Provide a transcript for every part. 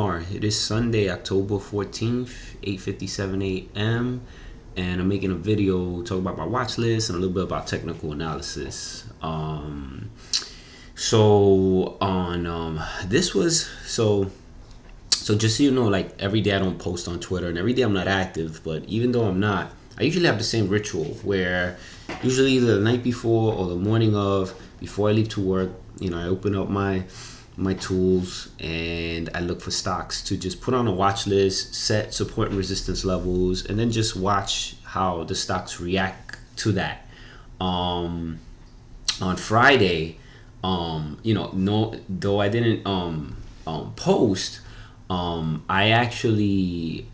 tomorrow. It is Sunday, October 14th, 8:57 a.m. And I'm making a video talking about my watch list and a little bit about technical analysis. So just so you know, like every day I don't post on Twitter and every day I'm not active, but even though I'm not, I usually have the same ritual where usually either the night before or the morning of, before I leave to work, I open up my tools and I look for stocks to just put on a watch list, set support and resistance levels, and then just watch how the stocks react to that. On Friday, though I didn't post, I actually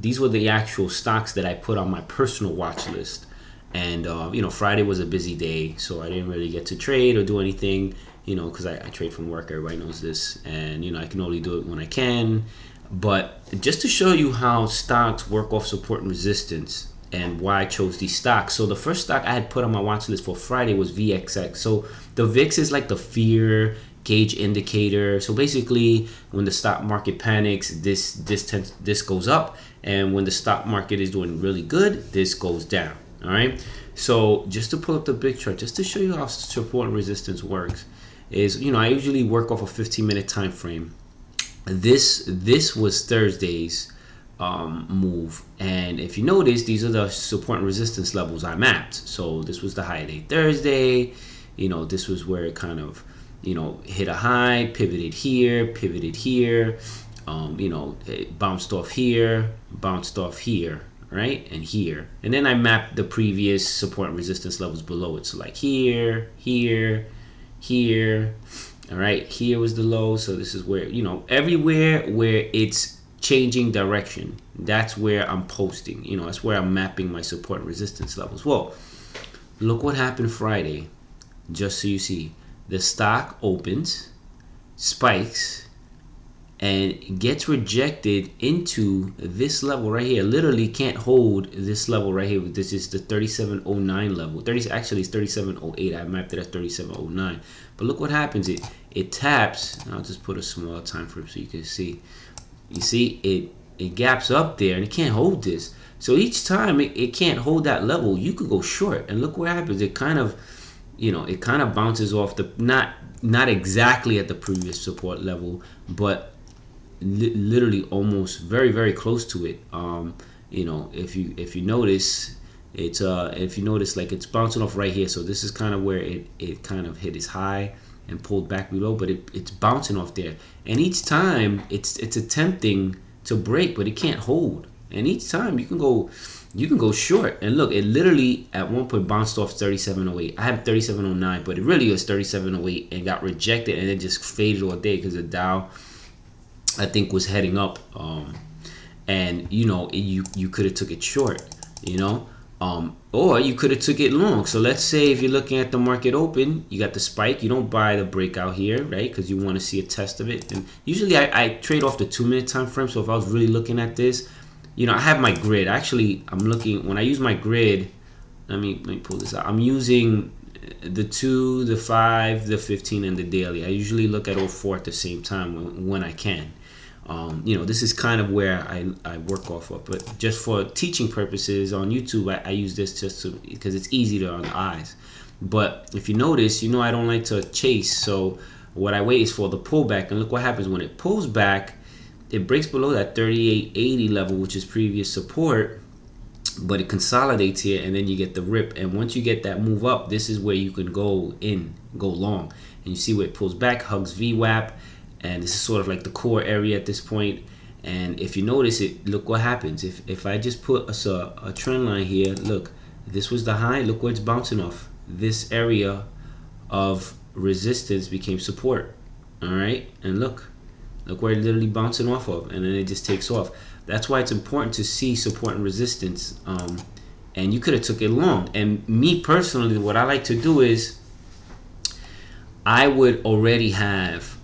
these were the actual stocks that I put on my personal watch list. And Friday was a busy day, so I didn't really get to trade or do anything, because I trade from work. Everybody knows this, and I can only do it when I can. But just to show you how stocks work off support and resistance and why I chose these stocks. So the first stock I had put on my watch list for Friday was VXX. So the VIX is like the fear gauge indicator. So basically, when the stock market panics, this goes up, and when the stock market is doing really good, this goes down. All right. So just to pull up the big chart, just to show you how support and resistance works, is I usually work off a 15-minute time frame. This was Thursday's move, and if you notice, these are the support and resistance levels I mapped. So this was the high day Thursday. This was where it kind of hit a high, pivoted here, it bounced off here, right, and here, and then I mapped the previous support and resistance levels below it. So like here, all right, here was the low. So this is where everywhere where it's changing direction, that's where I'm posting. That's where I'm mapping my support and resistance levels. Well, look what happened Friday. Just so you see, the stock opens, spikes, and gets rejected into this level right here. Literally can't hold this level right here. This is the 3709 level. Actually it's 3708. I mapped it at 3709. But look what happens. It taps. I'll just put a small time frame so you can see. You see it gaps up there and it can't hold this. So each time it can't hold that level, you could go short. And look what happens. It kind of bounces off the not exactly at the previous support level, but literally almost very, very close to it. If you notice, like it's bouncing off right here. So this is kind of where it kind of hit its high and pulled back below, but it's bouncing off there. And each time it's attempting to break, but it can't hold. And each time you can go short. And look, it literally at one point bounced off 3708. I have 3709, but it really was 3708 and got rejected, and it just faded all day because the Dow, I think, was heading up. And you could have took it short, or you could have took it long. So let's say if you're looking at the market open, you got the spike, you don't buy the breakout here, right? Because you want to see a test of it. And usually I trade off the 2-minute time frame. So if I was really looking at this, I have my grid. Actually, I'm looking, when I use my grid, let me pull this out. I'm using the 2, the 5, the 15, and the daily. I usually look at all 4 at the same time when I can. This is kind of where I work off of, but just for teaching purposes on YouTube, I use this just because it's easy on the eyes. But if you notice, I don't like to chase. So what I wait is for the pullback, and look what happens when it pulls back. It breaks below that 3880 level, which is previous support, but it consolidates here, and then you get the rip. And once you get that move up, this is where you can go long. And you see where it pulls back, hugs VWAP, and this is sort of like the core area at this point. And if you notice it, look what happens. If I just put a trend line here, look, this was the high. Look where it's bouncing off. This area of resistance became support. All right, and look where it's literally bouncing off of, and then it just takes off. That's why it's important to see support and resistance. And you could have took it long. And me personally, what I like to do is I would already have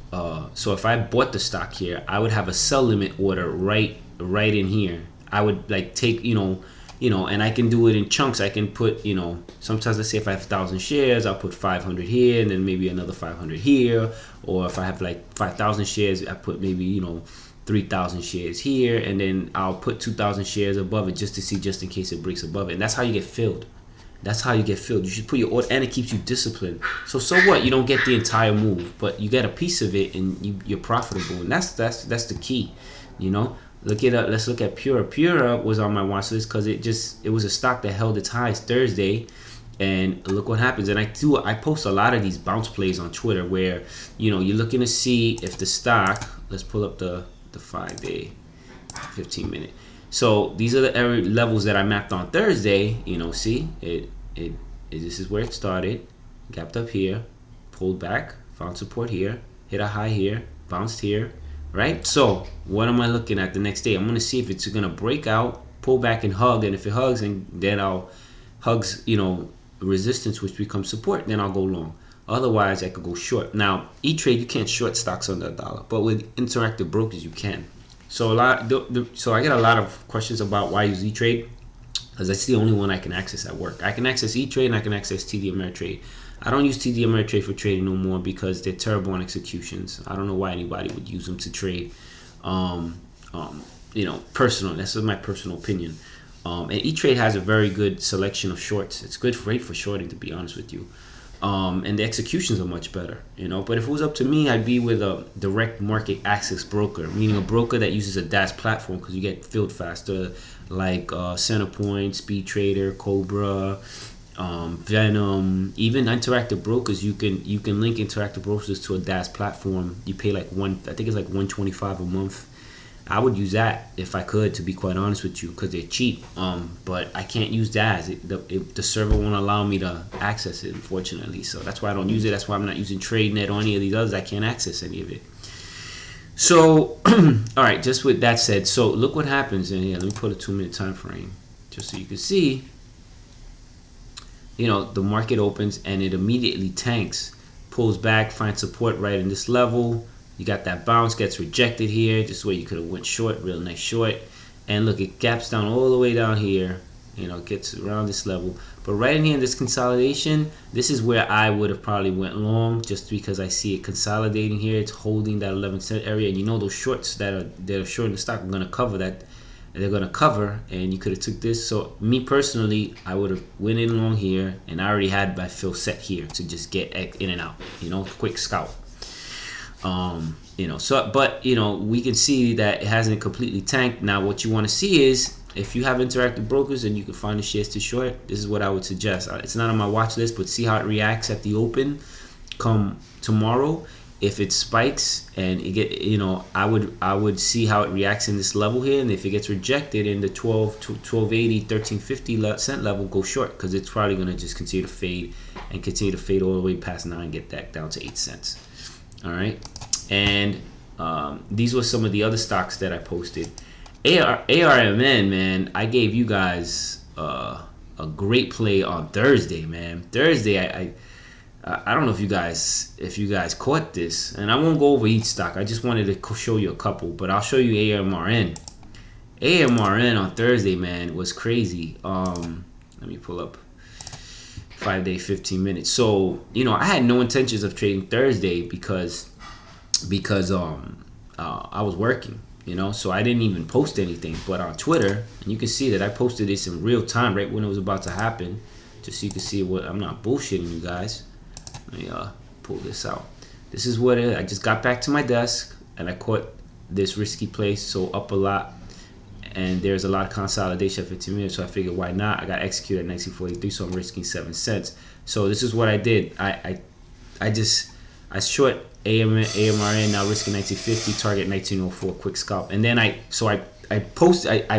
so if I bought the stock here, I would have a sell limit order right in here. I would like take and I can do it in chunks. I can put, sometimes let's say if I have 1,000 shares, I'll put 500 here and then maybe another 500 here. Or if I have like 5,000 shares, I put maybe, 3,000 shares here, and then I'll put 2,000 shares above it just to see, just in case it breaks above it. And that's how you get filled. That's how you get filled. You should put your order, and it keeps you disciplined. So what? You don't get the entire move, but you get a piece of it, and you're profitable. And that's the key. You know, let's look at Pura. Pura was on my watch list because it was a stock that held its highs Thursday, and look what happens. And I post a lot of these bounce plays on Twitter where, you know, you're looking to see if the stock. Let's pull up the 5-day, 15-minute. So these are the area levels that I mapped on Thursday. You know, see this is where it started, gapped up here, pulled back, found support here, hit a high here, bounced here, right? So what am I looking at the next day? I'm gonna see if it's gonna break out, pull back and hug, and if it hugs, and then I'll hugs, you know, resistance, which becomes support, then I'll go long. Otherwise I could go short. Now E-Trade, you can't short stocks under $1, but with Interactive Brokers you can. So so I get a lot of questions about why I use E-Trade, because that's the only one I can access at work. I can access E-Trade and I can access TD Ameritrade. I don't use TD Ameritrade for trading no more because they're terrible on executions. I don't know why anybody would use them to trade. You know, personal. That's my personal opinion. And E-Trade has a very good selection of shorts. It's great for shorting, to be honest with you. And the executions are much better, you know. But if it was up to me, I'd be with a direct market access broker, meaning a broker that uses a DAS platform, because you get filled faster, like Centerpoint, Speed Trader, Cobra, Venom. Even Interactive Brokers, you can link Interactive Brokers to a DAS platform. You pay like I think it's like $125 a month. I would use that if I could, to be quite honest with you, because they're cheap. But I can't use DAS. The server won't allow me to access it, unfortunately. So that's why I don't use it. That's why I'm not using TradeNet or any of these others. I can't access any of it. So, all right, just with that said, so look what happens. And yeah, let me put a 2-minute time frame just so you can see. You know, the market opens and it immediately tanks, pulls back, finds support right in this level. You got that bounce, gets rejected here. Just where you could have went short, real nice short. And look, it gaps down all the way down here. You know, gets around this level. But right in here in this consolidation, this is where I would have probably went long, just because I see it consolidating here. It's holding that 11-cent area, and you know those shorts that are short in the stock are going to cover that. They're going to cover, and you could have took this. So me personally, I would have went in long here, and I already had my fill set here to just get in and out. You know, quick scout. You know, so but you know, we can see that it hasn't completely tanked. Now what you want to see is, if you have Interactive Brokers and you can find the shares to short, this is what I would suggest. It's not on my watch list, but see how it reacts at the open come tomorrow. If it spikes and it get, you know, I would see how it reacts in this level here, and if it gets rejected in the 1280 1350 cent level, go short, because it's probably going to just continue to fade and continue to fade all the way past 9 and get that down to 8 cents. All right, and these were some of the other stocks that I posted. ARMN, man, I gave you guys a great play on Thursday, man. Thursday, I don't know if you guys caught this, and I won't go over each stock. I just wanted to show you a couple, but I'll show you AMRN. AMRN on Thursday, man, was crazy. Let me pull up 5-day, 15 minutes. So, you know, I had no intentions of trading Thursday because I was working, you know, so I didn't even post anything. But on Twitter, and you can see that I posted this in real time right when it was about to happen, just so you can see what I'm not bullshitting you guys. Let me pull this out. This is what I just got back to my desk and I caught this risky place, so up a lot, and there's a lot of consolidation at 15 minutes, so I figured why not. I got executed at 1943, so I'm risking 7 cents. So this is what I did. I short AMRN, now risking 1950, target 1904, quick scalp. And then I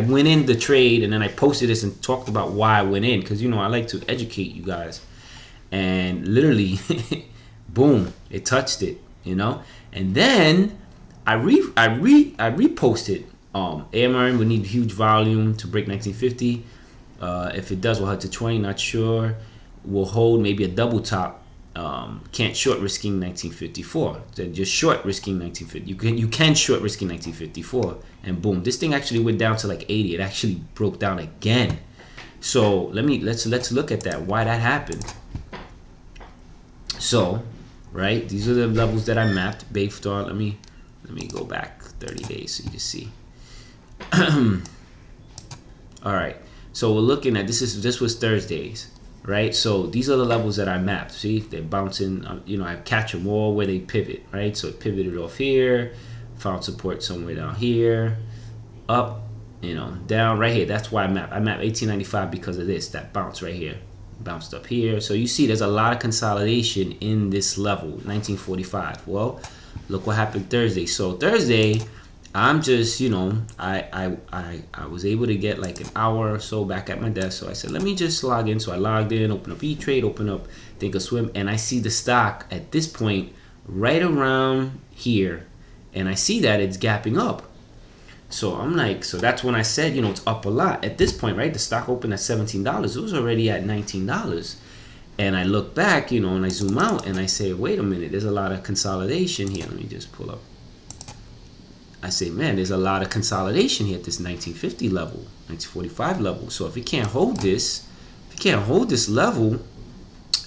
went in the trade, and then I posted this and talked about why I went in, because, you know, I like to educate you guys. And literally, boom, it touched it, you know. And then I reposted. AMRN would need huge volume to break 1950. If it does, we'll head to 20. Not sure. We'll hold maybe a double top. Can't short risking 1954. Then just short risking 1950. You can short risking 1954, and boom, this thing actually went down to like 80. It actually broke down again. So let's look at that. Why that happened. So, right, these are the levels that I mapped based on. Let me go back 30 days so you can see. All right, so we're looking at this was Thursdays, right? So these are the levels that I mapped. See, they're bouncing. You know, I catch them all where they pivot, right? So it pivoted off here, found support somewhere down here, up, you know, down right here. That's why I map 1895 because of this, that bounce right here, bounced up here. So you see there's a lot of consolidation in this level, 1945. Well, look what happened Thursday. So Thursday, I'm just, you know, I was able to get like an hour or so back at my desk. So I said, let me just log in. So I logged in, open up E-Trade, open up Thinkorswim, and I see the stock at this point right around here, and I see that it's gapping up. So I'm like, so that's when I said, you know, it's up a lot. At this point, right, the stock opened at $17. It was already at $19. And I look back, you know, and I zoom out and I say, wait a minute, there's a lot of consolidation here. Let me just pull up. I say, man, there's a lot of consolidation here at this 1950 level, 1945 level. So if it can't hold this, level,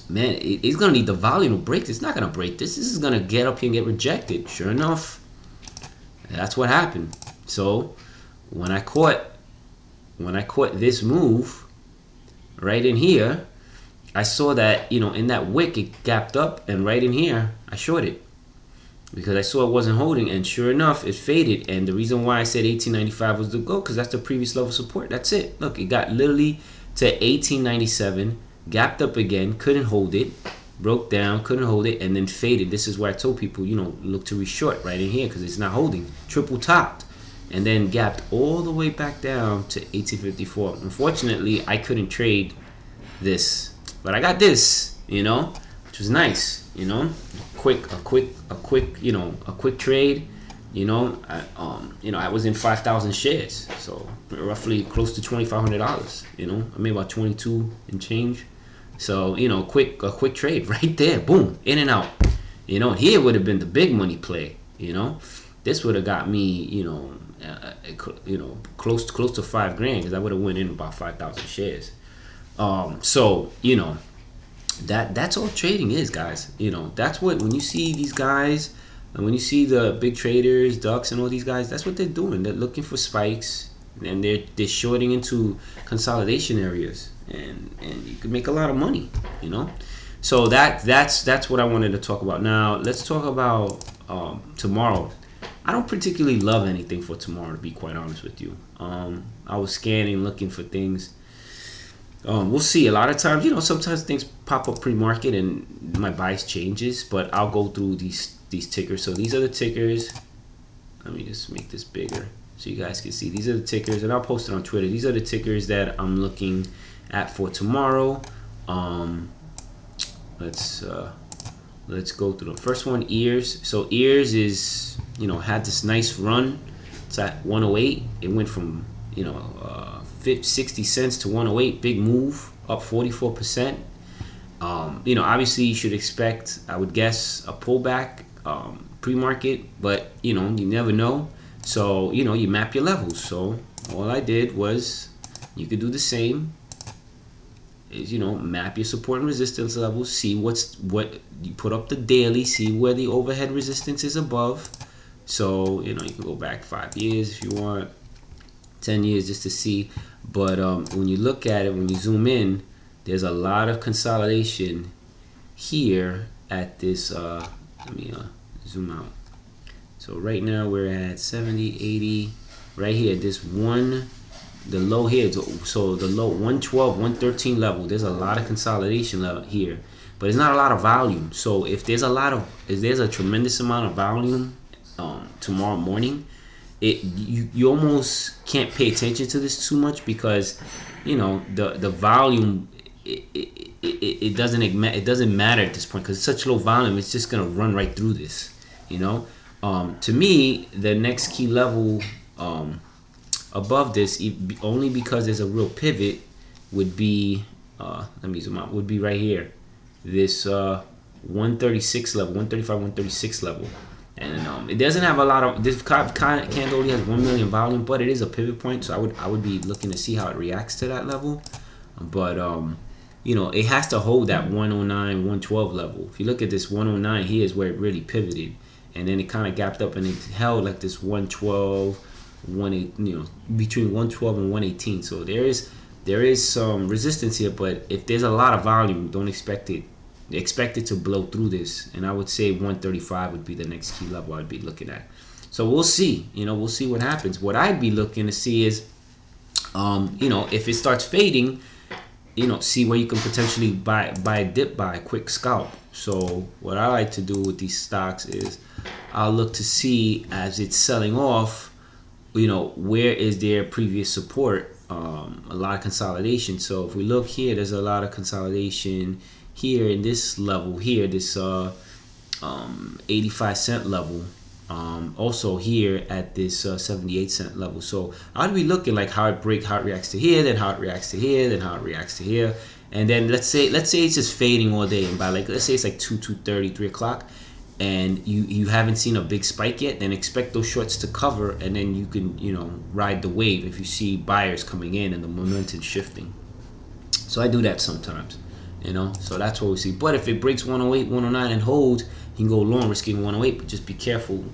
man, it's going to need the volume to break this. It's not going to break this. This is going to get up here and get rejected. Sure enough, that's what happened. So when I caught this move right in here, I saw that, you know, in that wick it gapped up, and right in here I shorted because I saw it wasn't holding, and sure enough it faded. And the reason why I said 1895 was the go, because that's the previous level support. That's it. Look, it got literally to 1897, gapped up again, couldn't hold it, broke down, couldn't hold it, and then faded. This is where I told people, you know, look to re-short right in here because it's not holding. Triple topped and then gapped all the way back down to 1854. Unfortunately, I couldn't trade this, but I got this, you know, which was nice, you know, a quick trade, you know. I was in 5,000 shares, so roughly close to $2,500, you know. I made about 22 and change. So, you know, a quick trade right there, boom, in and out. You know, here would have been the big money play, you know. This would have got me, you know, close to $5 grand, because I would have went in about 5,000 shares. So, you know, that's all trading is, guys. You know, that's what, when you see these guys, and when you see the big traders, Ducks and all these guys, that's what they're doing. They're looking for spikes, and they're shorting into consolidation areas, and you can make a lot of money, you know. So that's what I wanted to talk about. Now let's talk about tomorrow. I don't particularly love anything for tomorrow, to be quite honest with you. I was scanning, looking for things. We'll see. A lot of times, you know, sometimes things pop up pre-market and my bias changes, but I'll go through these tickers. So these are the tickers. Let me just make this bigger so you guys can see. These are the tickers, and I'll post it on Twitter. These are the tickers that I'm looking at for tomorrow. Let's go through the first one. Ears. So Ears is, you know, had this nice run. It's at 108. It went from, you know, 60 cents to 108. Big move, up 44%. You know, obviously you should expect, I would guess, a pullback pre-market, but you know, you never know. So, you know, you map your levels. So all I did was, you could do the same, is, you know, map your support and resistance levels, see what you put up the daily, see where the overhead resistance is above. So, you know, you can go back 5 years if you want, 10 years, just to see. But when you look at it, when you zoom in, there's a lot of consolidation here at this. Let me zoom out. So right now we're at 70, 80. Right here, the low here. So the low 112, 113 level. There's a lot of consolidation level here, but it's not a lot of volume. So if there's a tremendous amount of volume tomorrow morning, you almost can't pay attention to this too much, because, you know, the volume, it doesn't matter at this point, because it's such low volume. It's just gonna run right through this, you know. To me, the next key level above this, only because there's a real pivot, would be let me zoom out, would be right here, this 136 level, 135, 136 level. And it doesn't have a lot of, this candle only has 1 million volume, but it is a pivot point, so I would be looking to see how it reacts to that level. But you know, it has to hold that 109, 112 level. If you look at this 109 here, is where it really pivoted. and then it kind of gapped up and it held like this 112, 18, between 112 and 118. So there is some resistance here, but if there's a lot of volume, don't expect it. Expect it to blow through this, and I would say 135 would be the next key level I'd be looking at. So we'll see. We'll see what happens. What I'd be looking to see is, if it starts fading, see where you can potentially buy a dip, buy a quick scalp. So what I like to do with these stocks is I'll look to see as it's selling off, where is their previous support. A lot of consolidation. So if we look here, there's a lot of consolidation here in this level here, this 85-cent level. Also here at this 78-cent level. So I'd be looking like how it reacts to here, then how it reacts to here, then how it reacts to here, and then let's say it's just fading all day, and by let's say it's like 2:30, 3 o'clock, and you haven't seen a big spike yet, then expect those shorts to cover, and then you can ride the wave if you see buyers coming in and the momentum shifting. So I do that sometimes, so that's what we see. But if it breaks 108, 109 and holds, you can go long risking 108, but just be careful.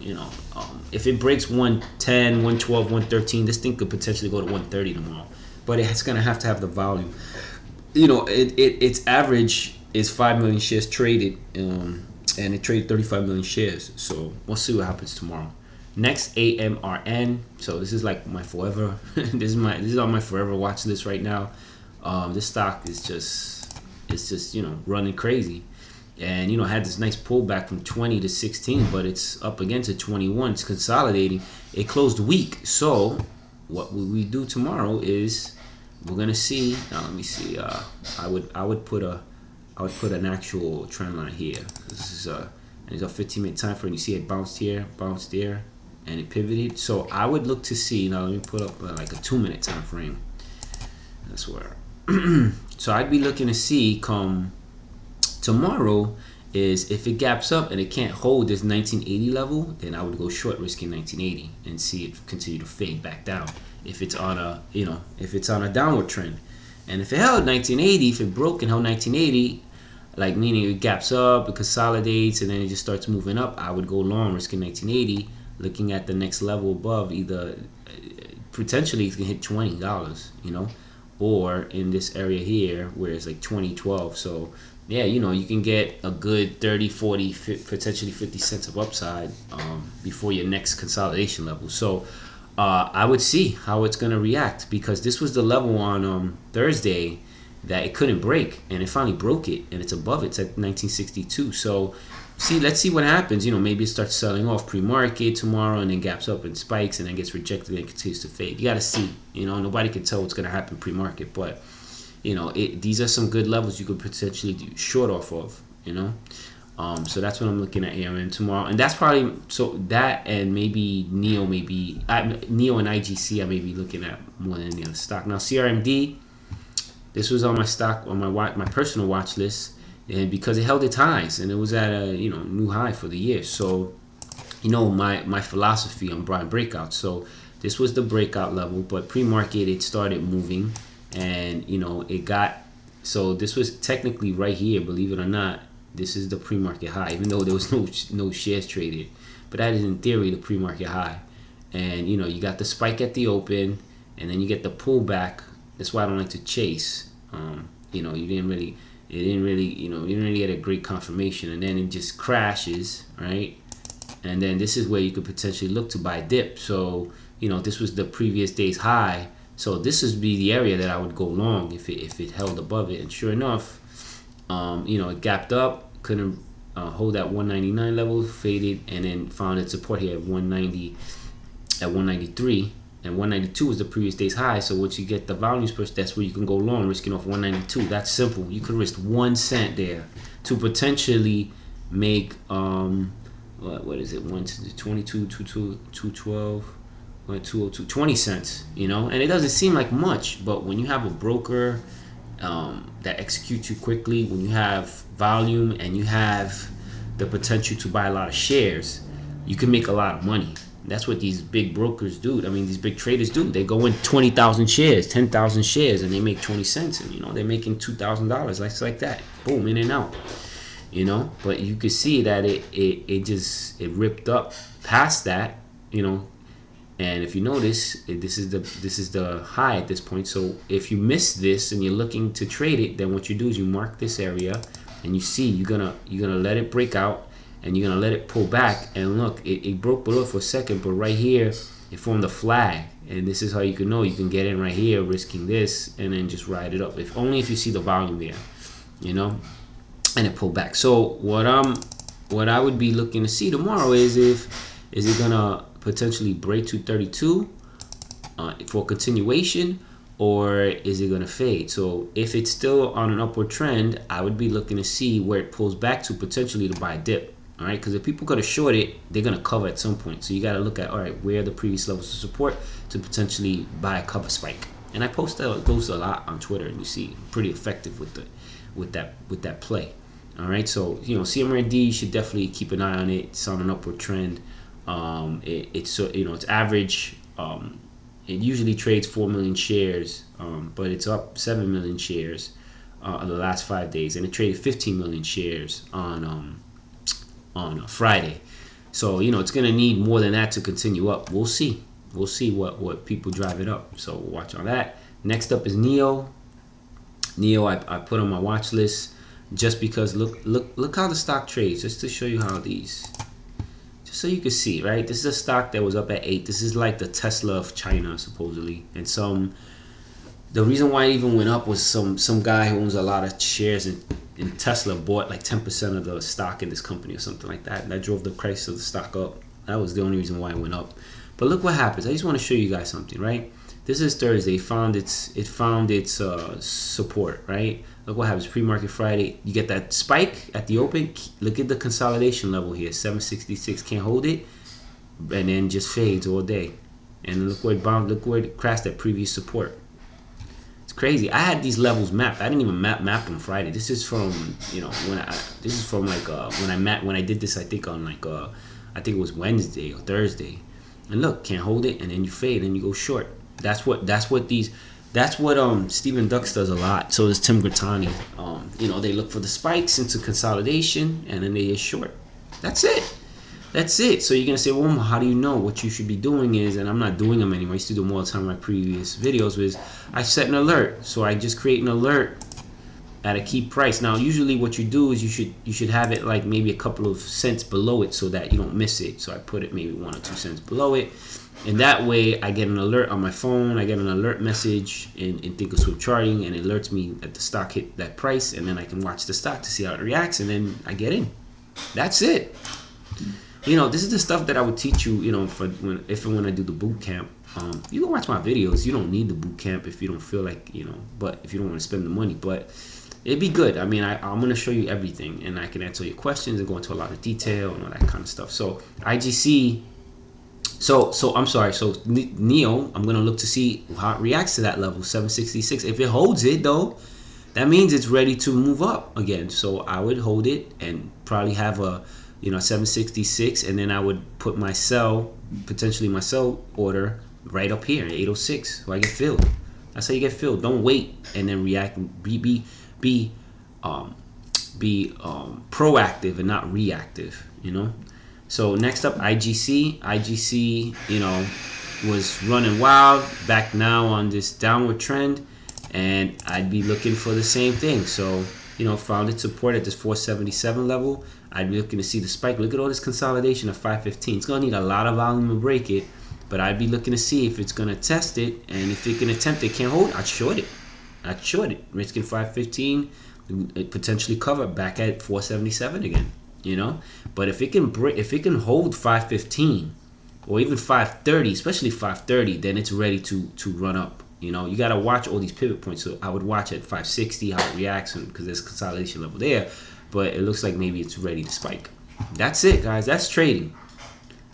If it breaks 110, 112, 113, this thing could potentially go to 130 tomorrow. But it's gonna have to have the volume. Its average is 5 million shares traded, and it traded 35 million shares. So we'll see what happens tomorrow. Next, AMRN. So this is like my forever. this is on my forever watch list right now. This stock is just running crazy. And had this nice pullback from 20 to 16, but it's up again to 21. It's consolidating. It closed weak. So what we do tomorrow is we're gonna see. Now let me see. I would put an actual trend line here. This is and it's a 15-minute time frame. You see it bounced here, bounced there, and it pivoted. So I would look to see. Now let me put up like a 2-minute time frame. That's where. So I'd be looking to see come tomorrow is if it gaps up and it can't hold this 1980 level, then I would go short risking 1980 and see it continue to fade back down. If it's on a downward trend, and if it held 1980, if it broke and held 1980, like meaning it gaps up, it consolidates, and then it just starts moving up, I would go long risking 1980, looking at the next level above. Either potentially it can hit $20, or in this area here where it's like 2012. So yeah, you can get a good 30, 40, potentially 50 cents of upside before your next consolidation level. So I would see how it's going to react, because this was the level on Thursday that it couldn't break, and it finally broke it, and it's above it. It's at 1962. So let's see what happens. Maybe it starts selling off pre-market tomorrow, and then gaps up and spikes, and then gets rejected and continues to fade. You got to see. Nobody can tell what's going to happen pre-market, but these are some good levels you could potentially do short off of. So that's what I'm looking at AMN tomorrow, and that's probably that, and maybe NEO, NEO and IGC I may be looking at more than any other stock. Now CRMD, this was on my personal watch list, and because it held its highs and it was at a new high for the year. So my philosophy on buying breakouts. So this was the breakout level, but pre-market it started moving, and it got, so this was technically right here, believe it or not. This is the pre-market high, even though there was no shares traded, but that is in theory the pre-market high. And you got the spike at the open, and then you get the pullback. That's why I don't like to chase. You didn't really get a great confirmation, and then it just crashes, right? And then this is where you could potentially look to buy a dip. So this was the previous day's high. So this would be the area that I would go long if it held above it. And sure enough, it gapped up, couldn't hold that 199 level, faded, and then found its support here at 190, at 193, and 192 was the previous day's high. So once you get the volumes pushed, that's where you can go long, risking off 192. That's simple. You could risk 1 cent there to potentially make what is it, 22, 212, 202, 20 cents, and it doesn't seem like much, but when you have a broker that executes you quickly, when you have volume and you have the potential to buy a lot of shares, you can make a lot of money. That's what these big brokers do. I mean, these big traders do. They go in 20,000 shares, 10,000 shares, and they make 20 cents, and they're making $2,000 like that. Boom, in and out. you know. But you could see that it just ripped up past that, you know. And if you notice, this is the high at this point. So if you miss this and you're looking to trade it, then what you do is you mark this area, and you see you're gonna let it break out, and you're gonna let it pull back. And look, it broke below for a second, but right here it formed a flag. And this is how you can know you can get in right here, risking this, and then just ride it up. If only if you see the volume there, you know, and it pulled back. So what I would be looking to see tomorrow is it gonna potentially break 232 for continuation, or is it going to fade? So if it's still on an upward trend, I would be looking to see where it pulls back to, potentially to buy a dip. All right, because if people going to short it, they're going to cover at some point. So you got to look at, all right, where are the previous levels of support to potentially buy a cover spike. And I post those a lot on Twitter, and you see pretty effective with that play. All right, so you know, CMRD, you should definitely keep an eye on it. It's on an upward trend. It's you know, it's average. It usually trades 4 million shares, but it's up 7 million shares in the last 5 days, and it traded 15 million shares on Friday. So you know, it's gonna need more than that to continue up. We'll see. We'll see what people drive it up. So watch on that. Next up is Neo. Neo, I put on my watch list just because look how the stock trades. Just to show you how these. So you can see, right? This is a stock that was up at 8. This is like the Tesla of China, supposedly. And the reason why it even went up was some guy who owns a lot of shares in Tesla bought like 10% of the stock in this company or something like that. And that drove the price of the stock up. That was the only reason why it went up. But look what happens. I just want to show you guys something, right? This is Thursday. It found its support, right? Look what happens. Pre-market Friday, you get that spike at the open. Look at the consolidation level here, 766. Can't hold it, and then just fades all day. And look where it bound. Look where it crashed that previous support. It's crazy. I had these levels mapped. I didn't even map them Friday. This is from, you know, this is from like when I did this. I think on like I think it was Wednesday or Thursday. And look, can't hold it, and then you fade, and you go short. That's what Stephen Ducks does a lot. So does Tim Grittani. You know, they look for the spikes into consolidation, and then they get short. That's it. That's it. So you're gonna say, well, how do you know? What you should be doing is, and I'm not doing them anymore. I used to do them all the time in my previous videos. Was I set an alert? So I just create an alert at a key price. Now, usually what you do is you should have it like maybe a couple of cents below it so that you don't miss it. So I put it maybe 1 or 2 cents below it. And that way I get an alert on my phone. I get an alert message in Thinkorswim charting, and it alerts me that the stock hit that price, and then I can watch the stock to see how it reacts, and then I get in. That's it. You know, this is the stuff that I would teach you, you know, if and when I do the boot camp. You can watch my videos. You don't need the boot camp if you don't feel like, you know, but if you don't want to spend the money. But it'd be good. I mean, I'm going to show you everything, and I can answer your questions and go into a lot of detail and all that kind of stuff. So IGC... So I'm sorry. So Neo, I'm gonna look to see how it reacts to that level, 766. If it holds it though, that means it's ready to move up again. So I would hold it and probably have a, you know, 766, and then I would put my sell, potentially my sell order right up here, 806. So I get filled. That's how you get filled. Don't wait and then react. Be proactive and not reactive. You know. So next up, IGC. IGC, you know, was running wild, back now on this downward trend, and I'd be looking for the same thing. So, you know, found its support at this 477 level. I'd be looking to see the spike. Look at all this consolidation at 515. It's gonna need a lot of volume to break it, but I'd be looking to see if it's gonna test it, and if it can attempt it, can't hold, I'd short it. I'd short it, risking 515, it potentially cover back at 477 again. You know, but if it can hold 515 or even 530, especially 530, then it's ready to run up. You know, you got to watch all these pivot points. So I would watch at 560 how it reacts, because there's consolidation level there, but it looks like maybe it's ready to spike. That's it, guys. That's trading.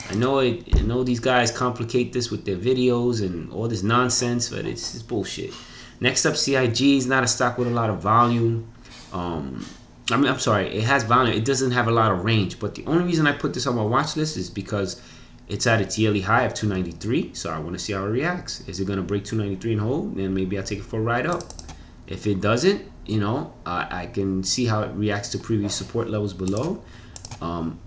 I know these guys complicate this with their videos and all this nonsense, but it's bullshit. Next up, CIG is not a stock with a lot of volume. I'm sorry, it has volume. It doesn't have a lot of range, but the only reason I put this on my watch list is because it's at its yearly high of 293. So I want to see how it reacts. Is it going to break 293 and hold? Then maybe I'll take it for a ride up. If it doesn't, you know, I can see how it reacts to previous support levels below, and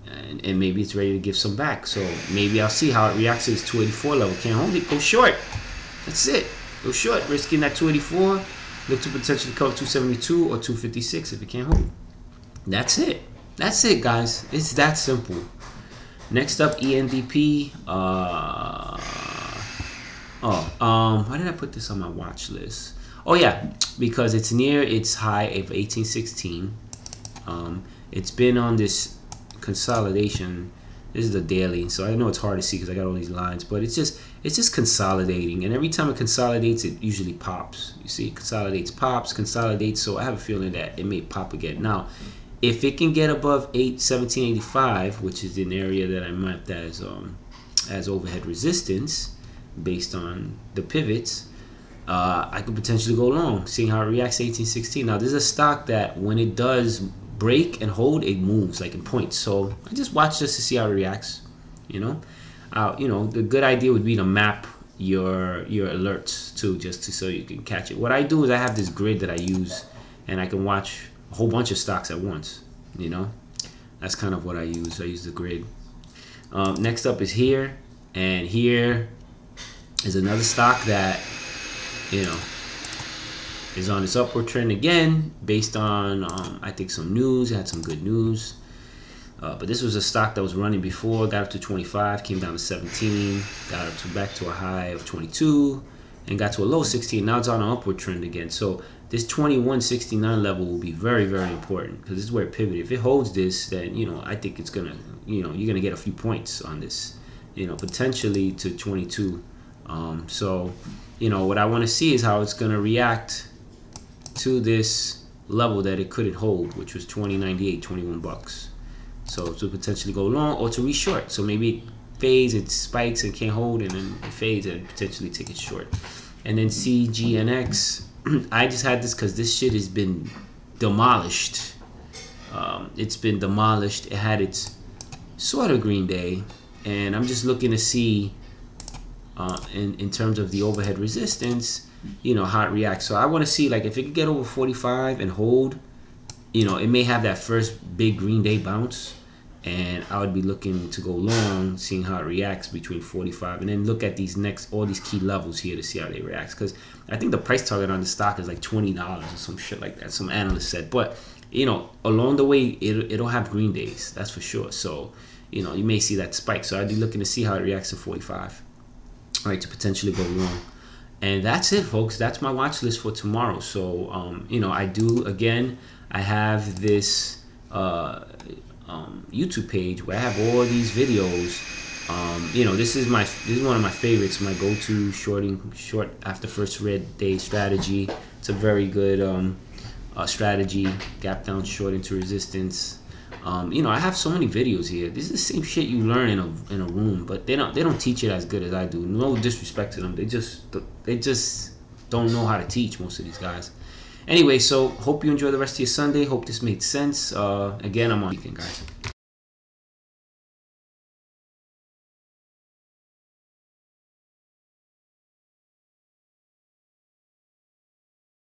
maybe it's ready to give some back. So maybe I'll see how it reacts to this 284 level. Can't hold it, go short. That's it. Go short, risking that 284. Look to potentially cover 272 or 256 if it can't hold. That's it. That's it, guys. It's that simple. Next up, ENDP. Why did I put this on my watch list? Oh yeah, because it's near its high of 1816. It's been on this consolidation. This is the daily, so I know it's hard to see because I got all these lines, but it's just consolidating, and every time it consolidates, it usually pops. You see, it consolidates, pops, consolidates. So I have a feeling that it may pop again. Now, if it can get above 1785, which is an area that I mapped as overhead resistance based on the pivots, I could potentially go long, seeing how it reacts to 1816. Now, this is a stock that when it does break and hold, it moves like in points. So I just watch this to see how it reacts. You know, the good idea would be to map your alerts too, so you can catch it. What I do is I have this grid that I use, and I can watch a whole bunch of stocks at once. You know, that's kind of what I use. I use the grid. Next up is here, and here is another stock that, you know, is on its upward trend again, based on I think some news. It had some good news, but this was a stock that was running before, got up to 25, came down to 17, got up to back to a high of 22, and got to a low 16. Now it's on an upward trend again. So this 2169 level will be very, very important, because this is where it pivoted. If it holds this, then, you know, I think it's gonna, you know, you're gonna get a few points on this, you know, potentially to 22. So, you know, what I want to see is how it's gonna react to this level that it couldn't hold, which was 20.98, 21 bucks. So to potentially go long or to re-short. So maybe it fades, it spikes and can't hold, and then it fades and potentially take it short. And then CGNX, I just had this because this shit has been demolished. It's been demolished. It had its sort of green day, and I'm just looking to see in terms of the overhead resistance, you know, how it reacts. So I want to see, like, if it can get over 45 and hold, you know, it may have that first big green day bounce, and I would be looking to go long, seeing how it reacts between 45, and then look at all these key levels here to see how they react, because I think the price target on the stock is like $20 or some shit like that, some analyst said. But, you know, along the way, it'll have green days, that's for sure. So, you know, you may see that spike. So I'd be looking to see how it reacts to 45, all right, to potentially go long. And that's it, folks. That's my watch list for tomorrow. So, you know, I have this YouTube page where I have all these videos. You know, this is one of my favorites, my go-to short after first red day strategy. It's a very good strategy, gap down short into resistance. You know, I have so many videos here. This is the same shit you learn in a room, but they don't teach it as good as I do. No disrespect to them. They just don't know how to teach, most of these guys. Anyway, so hope you enjoy the rest of your Sunday. Hope this made sense. Again, I'm on weekend, guys.